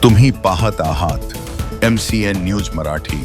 तुम्ही पाहत आहात MCN news Marathi.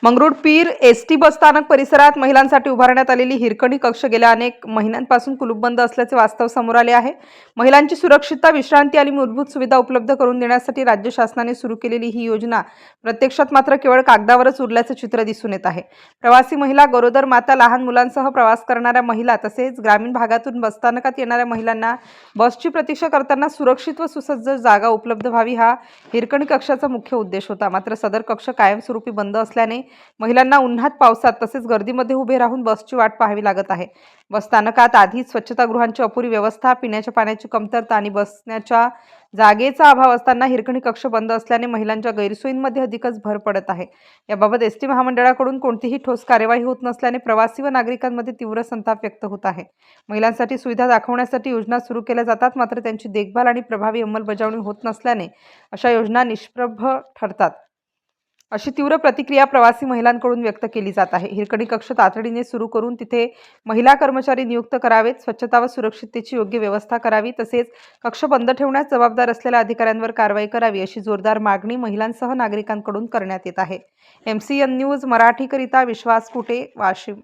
Mangrulpir ST bus स्थानक परिसरात महिलांसाठी उभारण्यात आलेली हिरकणी कक्ष गेल्या अनेक महिन्यांपासून कुलूपबंद असल्याचे वास्तव समोर आले आहे। महिलांची सुरक्षितता, विश्रांती आणि मूलभूत सुविधा उपलब्ध करून देण्यासाठी राज्य शासनाने सुरू केलेली ही योजना प्रत्यक्षात मात्र केवळ कागदावरच उरल्याचे चित्र दिसून येत आहे। प्रवासी महिला, गरोदर माता, लहान मुलांसह प्रवास करणाऱ्या महिला तसेच ग्रामीण भागातून बसस्थानकात येणाऱ्या महिलांना बसची प्रतीक्षा करताना सुरक्षित व सुसज्ज जागा उपलब्ध व्हावी हा हिरकणी कक्षाचा मुख्य उद्देश होता। मात्र सदर कक्ष कायमस्वरूपी बंद असल्याने महिलांना उन्हात, पावसात तसेच गर्दीमध्ये उभे राहून बसची वाट पाहावी लागत आहे। बस स्थानकात आधीच स्वच्छतागृहांची अपुरी व्यवस्था, पिण्याच्या पाण्याची कमतरता आणि बसण्याच्या जागेचा अभाव असताना हिरकणी कक्ष बंद असल्याने महिलांच्या गैरसोयींमध्ये अधिकच भर पडत आहे। याबाबत एसटी महामंडळाकडून कोणतीही ठोस कार्यवाही होत नसल्याने प्रवासी व नागरिकांमध्ये तीव्र संताप व्यक्त होत आहे। महिलांसाठी सुविधा दाखवण्यासाठी योजना सुरू केल्या जातात, मात्र त्यांची देखभाल आणि प्रभावी अंमलबजावणी होत नसल्याने अशा योजना निष्प्रभ ठरतात, अशी तीव्र प्रतिक्रिया प्रवासी महिलांकडून व्यक्त केली जात आहे। हिरकणी कक्ष तातडीने सुरू करून तिथे महिला कर्मचारी नियुक्त करावेत, स्वच्छता व सुरक्षिततेची योग्य व्यवस्था करावी, तसेच कक्ष बंद ठेवण्यास जबाबदार असलेल्या अधिकाऱ्यांवर कारवाई करावी, अशी जोरदार मागणी महिलांसह नागरिकांकडून करण्यात येत आहे। MCN न्यूज मराठीकरिता विश्वास कुटे, वाशिम।